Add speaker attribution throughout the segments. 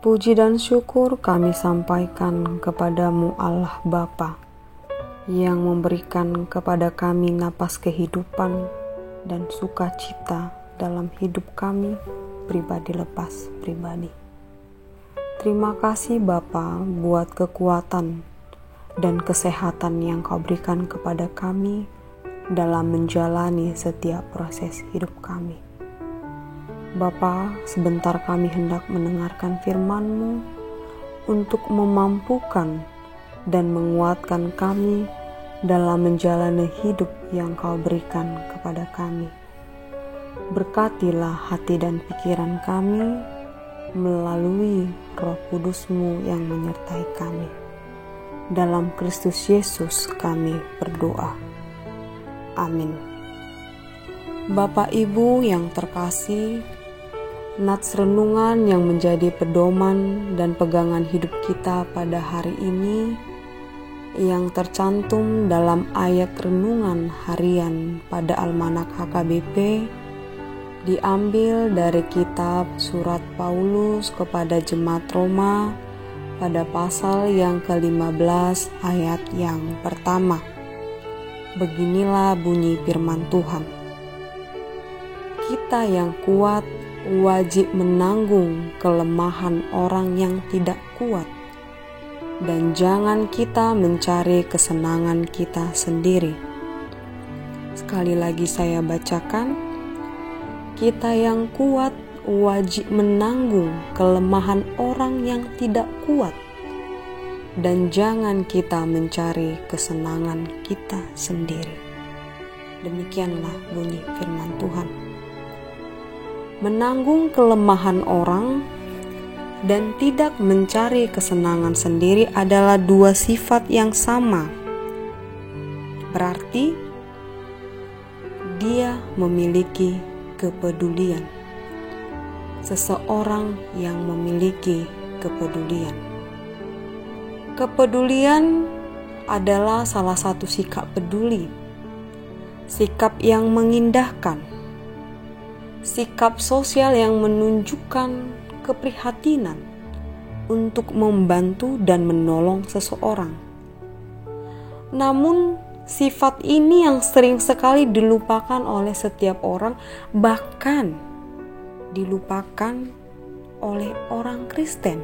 Speaker 1: Puji dan syukur kami sampaikan kepadamu Allah Bapa, yang memberikan kepada kami napas kehidupan dan sukacita dalam hidup kami pribadi lepas pribadi. Terima kasih Bapa buat kekuatan dan kesehatan yang Kau berikan kepada kami dalam menjalani setiap proses hidup kami. Bapa, sebentar kami hendak mendengarkan firman-Mu untuk memampukan dan menguatkan kami dalam menjalani hidup yang Kau berikan kepada kami. Berkatilah hati dan pikiran kami melalui Roh Kudus-Mu yang menyertai kami. Dalam Kristus Yesus kami berdoa. Amin. Bapak Ibu yang terkasih, nats renungan yang menjadi pedoman dan pegangan hidup kita pada hari ini yang tercantum dalam ayat renungan harian pada Almanak HKBP diambil dari kitab Surat Paulus kepada Jemaat Roma pada pasal yang ke-15 ayat yang pertama. Beginilah bunyi firman Tuhan. Kita yang kuat wajib menanggung kelemahan orang yang tidak kuat, dan jangan kita mencari kesenangan kita sendiri. Sekali lagi saya bacakan, kita yang kuat wajib menanggung kelemahan orang yang tidak kuat, dan jangan kita mencari kesenangan kita sendiri. Demikianlah bunyi firman Tuhan. Menanggung kelemahan orang dan tidak mencari kesenangan sendiri adalah dua sifat yang sama. Berarti dia memiliki kepedulian. Seseorang yang memiliki kepedulian. Kepedulian adalah salah satu sikap peduli, sikap yang mengindahkan, sikap sosial yang menunjukkan keprihatinan untuk membantu dan menolong seseorang. Namun, sifat ini yang sering sekali dilupakan oleh setiap orang, bahkan dilupakan oleh orang Kristen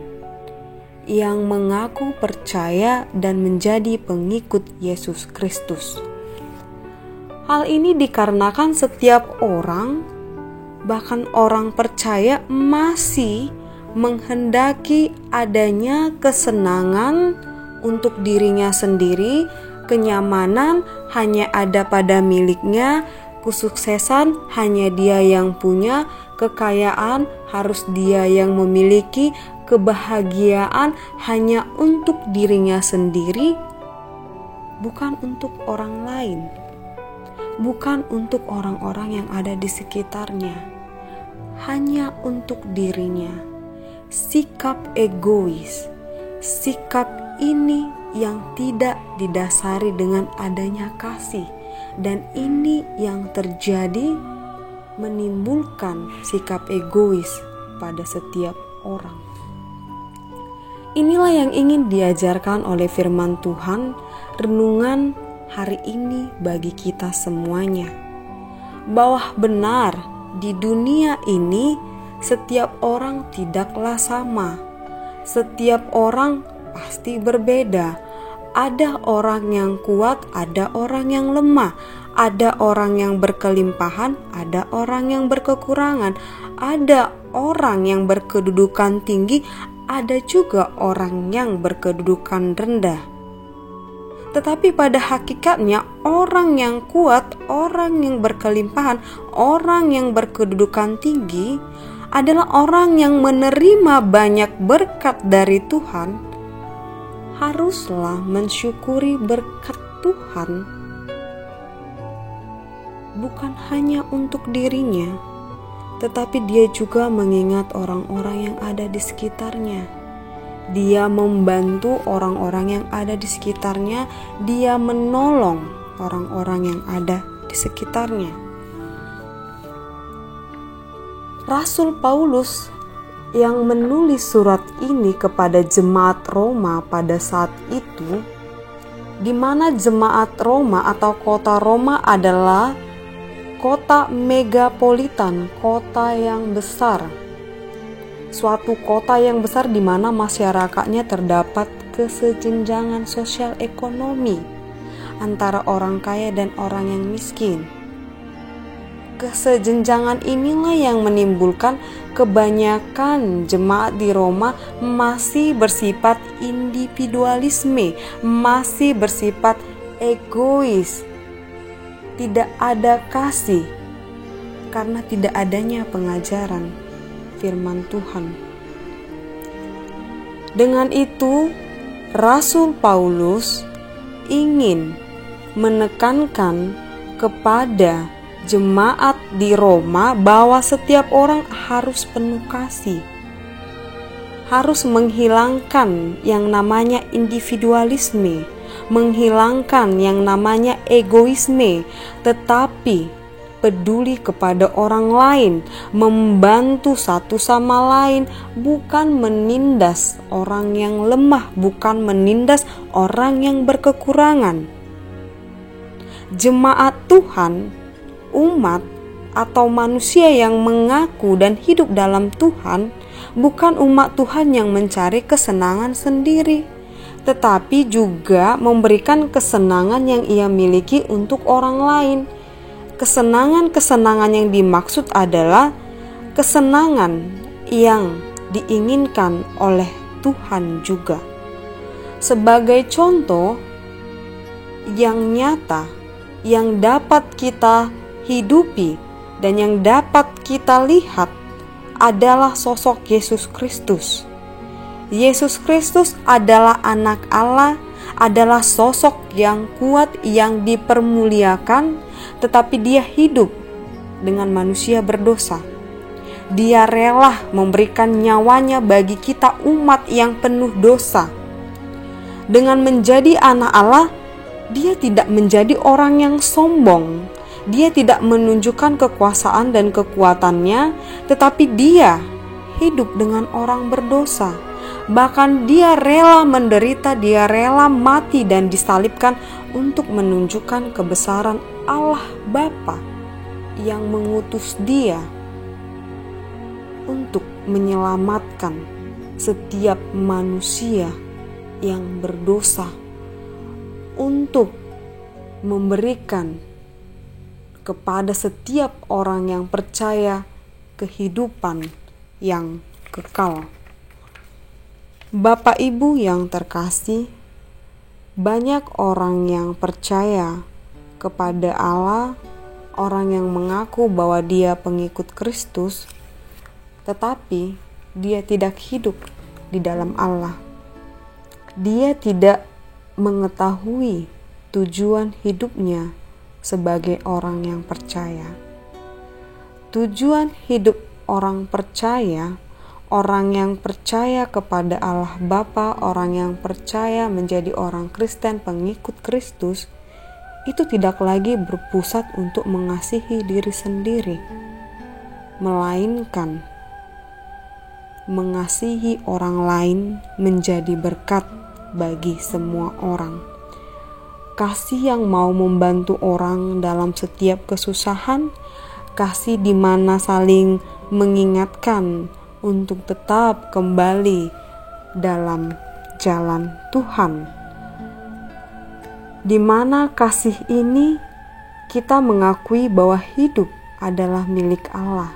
Speaker 1: yang mengaku percaya dan menjadi pengikut Yesus Kristus. Hal ini dikarenakan setiap orang, bahkan orang percaya, masih menghendaki adanya kesenangan untuk dirinya sendiri, kenyamanan hanya ada pada miliknya, kesuksesan hanya dia yang punya, kekayaan harus dia yang memiliki, kebahagiaan hanya untuk dirinya sendiri, bukan untuk orang lain, bukan untuk orang-orang yang ada di sekitarnya, hanya untuk dirinya. Sikap egois, sikap ini yang tidak didasari dengan adanya kasih, dan ini yang terjadi menimbulkan sikap egois pada setiap orang. Inilah yang ingin diajarkan oleh firman Tuhan renungan hari ini bagi kita semuanya, bahwa benar di dunia ini setiap orang tidaklah sama. Setiap orang pasti berbeda. Ada orang yang kuat, ada orang yang lemah, ada orang yang berkelimpahan, ada orang yang berkekurangan, ada orang yang berkedudukan tinggi, ada juga orang yang berkedudukan rendah. Tetapi pada hakikatnya orang yang kuat, orang yang berkelimpahan, orang yang berkedudukan tinggi adalah orang yang menerima banyak berkat dari Tuhan. Haruslah mensyukuri berkat Tuhan bukan hanya untuk dirinya, tetapi dia juga mengingat orang-orang yang ada di sekitarnya. Dia membantu orang-orang yang ada di sekitarnya, dia menolong orang-orang yang ada di sekitarnya. Rasul Paulus yang menulis surat ini kepada jemaat Roma pada saat itu, di mana jemaat Roma atau kota Roma adalah kota megapolitan, kota yang besar. Suatu kota yang besar di mana masyarakatnya terdapat kesenjangan sosial ekonomi antara orang kaya dan orang yang miskin. Kesenjangan inilah yang menimbulkan kebanyakan jemaat di Roma masih bersifat individualisme, masih bersifat egois. Tidak ada kasih karena tidak adanya pengajaran firman Tuhan. Dengan itu, Rasul Paulus ingin menekankan kepada jemaat di Roma bahwa setiap orang harus penuh kasih, harus menghilangkan yang namanya individualisme, menghilangkan yang namanya egoisme, tetapi peduli kepada orang lain, membantu satu sama lain, bukan menindas orang yang lemah, bukan menindas orang yang berkekurangan. Jemaat Tuhan, umat atau manusia yang mengaku dan hidup dalam Tuhan, bukan umat Tuhan yang mencari kesenangan sendiri, tetapi juga memberikan kesenangan yang ia miliki untuk orang lain. Kesenangan-kesenangan yang dimaksud adalah kesenangan yang diinginkan oleh Tuhan juga. Sebagai contoh yang nyata yang dapat kita hidupi dan yang dapat kita lihat adalah sosok Yesus Kristus. Yesus Kristus adalah anak Allah, adalah sosok yang kuat, yang dipermuliakan, tetapi dia hidup dengan manusia berdosa. Dia rela memberikan nyawanya bagi kita umat yang penuh dosa. Dengan menjadi anak Allah, dia tidak menjadi orang yang sombong. Dia tidak menunjukkan kekuasaan dan kekuatannya, tetapi dia hidup dengan orang berdosa. Bahkan dia rela menderita, dia rela mati dan disalibkan untuk menunjukkan kebesaran Allah Bapa yang mengutus dia untuk menyelamatkan setiap manusia yang berdosa, untuk memberikan kepada setiap orang yang percaya kehidupan yang kekal. Bapak Ibu yang terkasih, banyak orang yang percaya kepada Allah, orang yang mengaku bahwa dia pengikut Kristus, tetapi dia tidak hidup di dalam Allah. Dia tidak mengetahui tujuan hidupnya sebagai orang yang percaya. Tujuan hidup orang percaya, orang yang percaya kepada Allah Bapa, orang yang percaya menjadi orang Kristen, pengikut Kristus, itu tidak lagi berpusat untuk mengasihi diri sendiri, melainkan mengasihi orang lain menjadi berkat bagi semua orang. Kasih yang mau membantu orang dalam setiap kesusahan, kasih di mana saling mengingatkan untuk tetap kembali dalam jalan Tuhan. Di mana kasih ini kita mengakui bahwa hidup adalah milik Allah,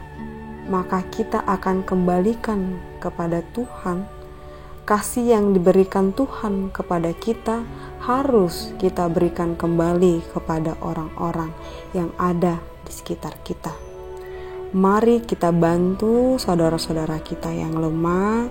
Speaker 1: maka kita akan kembalikan kepada Tuhan. Kasih yang diberikan Tuhan kepada kita harus kita berikan kembali kepada orang-orang yang ada di sekitar kita. Mari kita bantu saudara-saudara kita yang lemah,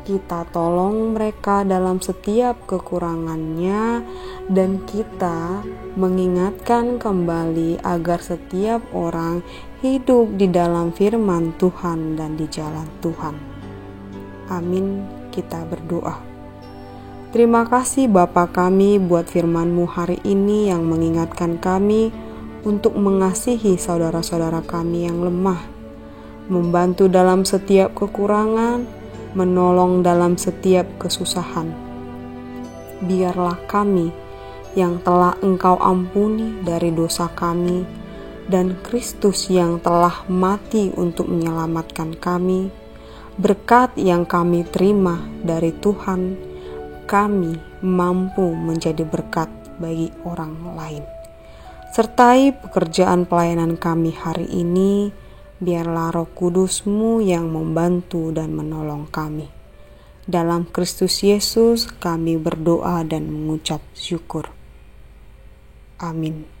Speaker 1: kita tolong mereka dalam setiap kekurangannya, dan kita mengingatkan kembali agar setiap orang hidup di dalam firman Tuhan dan di jalan Tuhan. Amin. Kita berdoa. Terima kasih Bapa kami buat firman-Mu hari ini yang mengingatkan kami untuk mengasihi saudara-saudara kami yang lemah. membantu dalam setiap kekurangan, menolong dalam setiap kesusahan. Biarlah kami yang telah Engkau ampuni dari dosa kami, dan Kristus yang telah mati untuk menyelamatkan kami, berkat yang kami terima dari Tuhan, kami mampu menjadi berkat bagi orang lain. Sertai pekerjaan pelayanan kami hari ini, biarlah Roh Kudus-Mu yang membantu dan menolong kami. Dalam Kristus Yesus kami berdoa dan mengucap syukur. Amin.